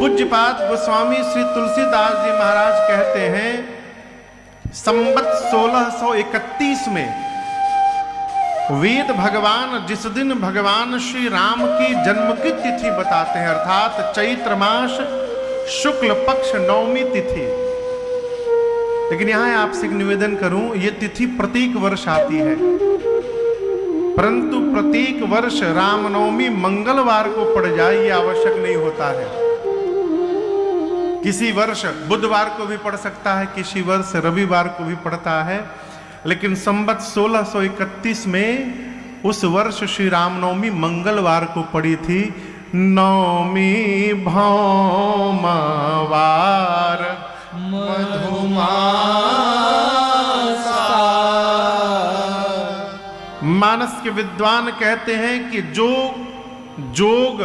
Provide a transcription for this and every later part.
पूज्यपाद गोस्वामी श्री तुलसीदास जी महाराज कहते हैं, संवत 1631 में वेद भगवान जिस दिन भगवान श्री राम की जन्म की तिथि बताते हैं, अर्थात चैत्र मास शुक्ल पक्ष नवमी तिथि। लेकिन यहां आपसे एक निवेदन करूं, यह तिथि प्रत्येक वर्ष आती है, परंतु प्रत्येक वर्ष रामनवमी मंगलवार को पड़ जाए यह आवश्यक नहीं होता है। किसी वर्ष बुधवार को भी पड़ सकता है, किसी वर्ष रविवार को भी पड़ता है, लेकिन संवत 1631 में उस वर्ष श्री रामनवमी मंगलवार को पड़ी थी। नवमी भौमवार मधुमासा। मानस के विद्वान कहते हैं कि जो जोग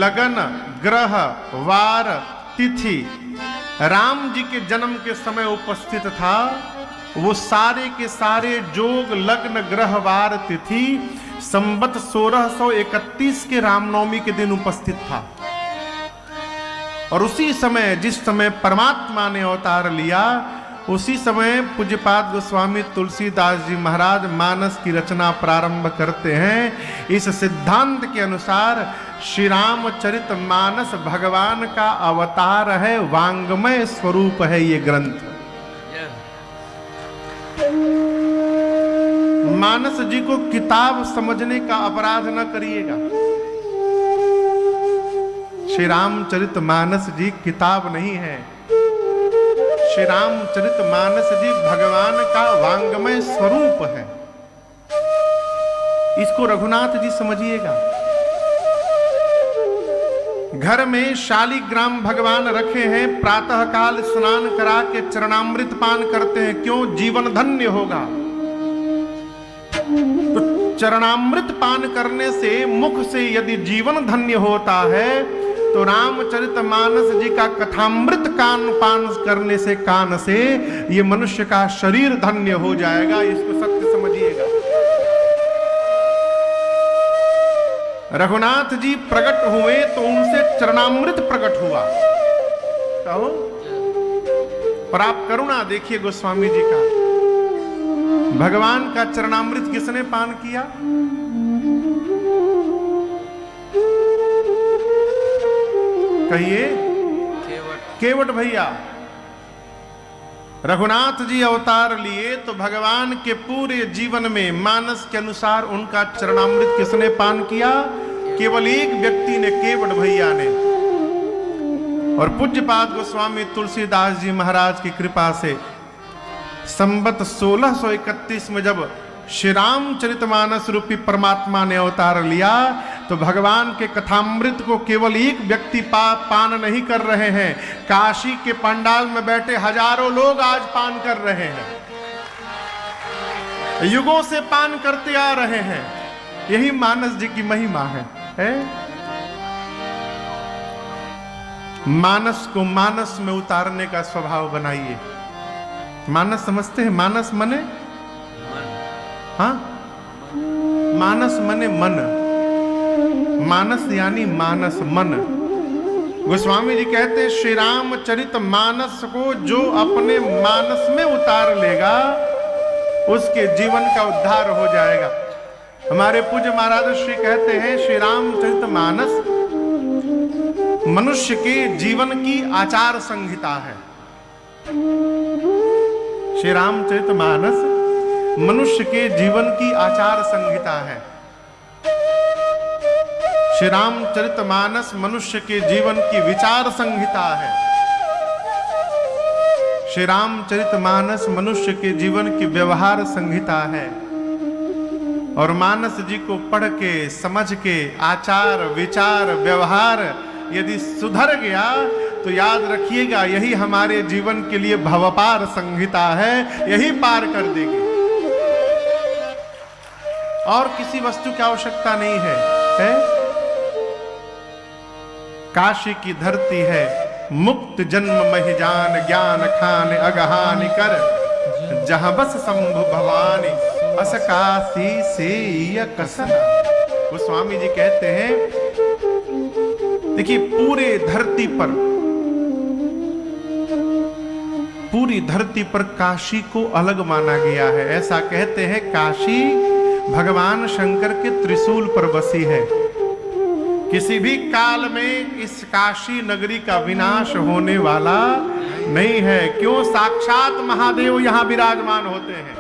लगन ग्रह वार तिथि राम जी के जन्म के समय उपस्थित था, वो सारे के सारे जोग लग्न ग्रह वार तिथि संवत 1631 के रामनवमी के दिन उपस्थित था। और उसी समय जिस समय परमात्मा ने अवतार लिया, उसी समय पूज्यपाद गोस्वामी तुलसीदास जी महाराज मानस की रचना प्रारंभ करते हैं। इस सिद्धांत के अनुसार श्री रामचरित मानस भगवान का अवतार है, वांग्मय स्वरूप है ये ग्रंथ। मानस जी को किताब समझने का अपराध न करिएगा। श्री रामचरित मानस जी किताब नहीं है, श्री रामचरित मानस जी भगवान का वांग्मय स्वरूप है। इसको रघुनाथ जी समझिएगा। घर में शालिग्राम भगवान रखे हैं, प्रातः काल स्नान करा के चरणामृत पान करते हैं, क्यों? जीवन धन्य होगा। तो चरणामृत पान करने से, मुख से यदि जीवन धन्य होता है, तो रामचरितमानस जी का कथामृत कान पान करने से, कान से ये मनुष्य का शरीर धन्य हो जाएगा। इसको सत्य समझिएगा। रघुनाथ जी प्रकट हुए तो उनसे चरणामृत प्रकट हुआ। कहो, पर आप करुणा देखिए गोस्वामी जी का। भगवान का चरणामृत किसने पान किया? कहिए। केवट भैया। रघुनाथ जी अवतार लिए तो भगवान के पूरे जीवन में मानस के अनुसार उनका चरणामृत किसने पान किया? केवल एक व्यक्ति ने, केवट भैया ने। और पूज्यपाद गोस्वामी तुलसीदास जी महाराज की कृपा से संवत 1631 में जब श्री रामचरितमानस रूपी परमात्मा ने अवतार लिया, तो भगवान के कथामृत को केवल एक व्यक्ति पान नहीं कर रहे हैं, काशी के पंडाल में बैठे हजारों लोग आज पान कर रहे हैं, युगों से पान करते आ रहे हैं। यही मानस जी की महिमा है? मानस को मानस में उतारने का स्वभाव बनाइए। मानस समझते हैं? मानस मने हाँ, मानस मने मन, मानस यानी मानस मन। गोस्वामी जी कहते हैं श्री रामचरित मानस को जो अपने मानस में उतार लेगा, उसके जीवन का उद्धार हो जाएगा। हमारे पूज्य महाराज श्री कहते हैं श्री रामचरित मानस मनुष्य के जीवन की आचार संहिता है। श्री रामचरित मानस मनुष्य के जीवन की आचार संहिता है। श्री रामचरित मानस मनुष्य के जीवन की विचार संहिता है। श्री रामचरित मानस मनुष्य के जीवन की व्यवहार संहिता है। और मानस जी को पढ़ के, समझ के, आचार विचार व्यवहार यदि सुधर गया तो याद रखिएगा, यही हमारे जीवन के लिए भवपार संहिता है, यही पार कर देगी। और किसी वस्तु की आवश्यकता नहीं है? काशी की धरती है, मुक्त जन्म महिजान ज्ञान खान अगहानि कर, जहां बस शंभु भवानी अस काशी से कसन। वो स्वामी जी कहते हैं, देखिए पूरे धरती पर पूरी धरती पर काशी को अलग माना गया है। ऐसा कहते हैं काशी भगवान शंकर के त्रिशूल पर बसी है। किसी भी काल में इस काशी नगरी का विनाश होने वाला नहीं है। क्यों? साक्षात महादेव यहां विराजमान होते हैं।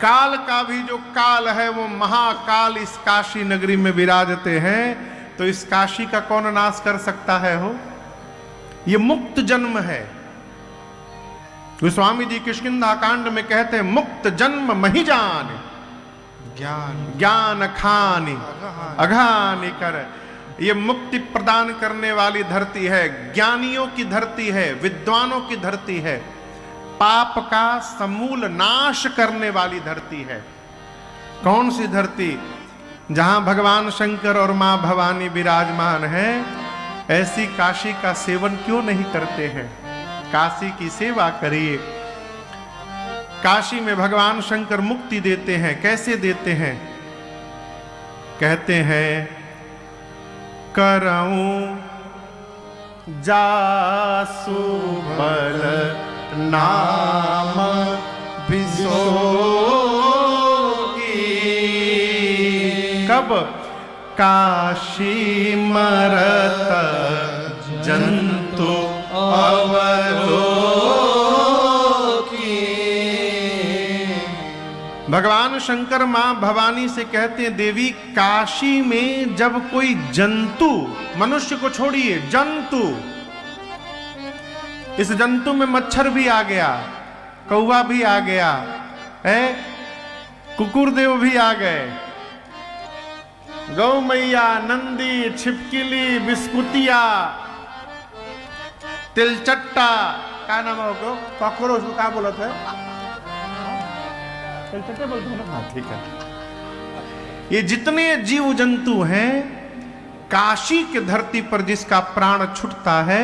काल का भी जो काल है वो महाकाल इस काशी नगरी में विराजते हैं। तो इस काशी का कौन नाश कर सकता है हो? ये मुक्त जन्म है। गोस्वामी जी किष्किंधा कांड में कहते हैं मुक्त जन्म मही जान ज्ञान खानी अघानी कर। ये मुक्ति प्रदान करने वाली धरती है, ज्ञानियों की धरती है, विद्वानों की धरती है, पाप का समूल नाश करने वाली धरती है। कौन सी धरती? जहां भगवान शंकर और मां भवानी विराजमान है। ऐसी काशी का सेवन क्यों नहीं करते हैं? काशी की सेवा करिए। काशी में भगवान शंकर मुक्ति देते हैं। कैसे देते हैं? कहते हैं करऊं जासु बल नाम बिसोगी। कब? काशी मरत जंतु अवलोकी। भगवान शंकर मां भवानी से कहते हैं देवी काशी में जब कोई जंतु, मनुष्य को छोड़िए, जंतु, इस जंतु में मच्छर भी आ गया, कौवा भी आ गया है, कुकुरदेव भी आ गए, गौ मैया, नंदी, छिपकिली, बिस्कुटिया, तिलचट्टा, क्या नाम है? कॉकरोच को क्या बोलते हैं? तिलचट्टे बोलते हैं ना? ठीक है। ये जितने जीव जंतु हैं काशी के धरती पर जिसका प्राण छूटता है,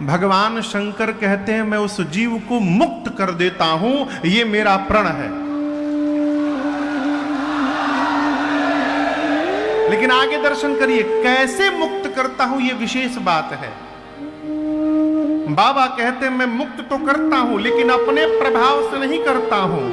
भगवान शंकर कहते हैं मैं उस जीव को मुक्त कर देता हूं। ये मेरा प्रण है। लेकिन आगे दर्शन करिए कैसे मुक्त करता हूं, ये विशेष बात है। बाबा कहते हैं मैं मुक्त तो करता हूं लेकिन अपने प्रभाव से नहीं करता हूं,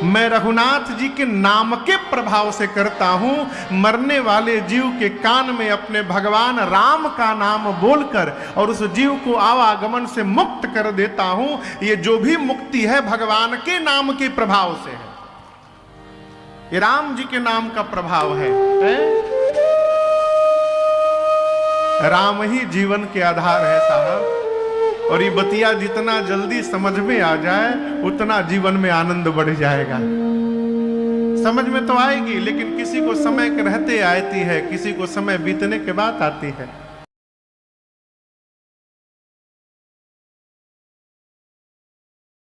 मैं रघुनाथ जी के नाम के प्रभाव से करता हूं। मरने वाले जीव के कान में अपने भगवान राम का नाम बोलकर और उस जीव को आवागमन से मुक्त कर देता हूं। ये जो भी मुक्ति है भगवान के नाम के प्रभाव से है। ये राम जी के नाम का प्रभाव है। राम ही जीवन के आधार है साहब। और ये बतिया जितना जल्दी समझ में आ जाए उतना जीवन में आनंद बढ़ जाएगा। समझ में तो आएगी लेकिन किसी को समय के रहते आती है, किसी को समय बीतने के बाद आती है।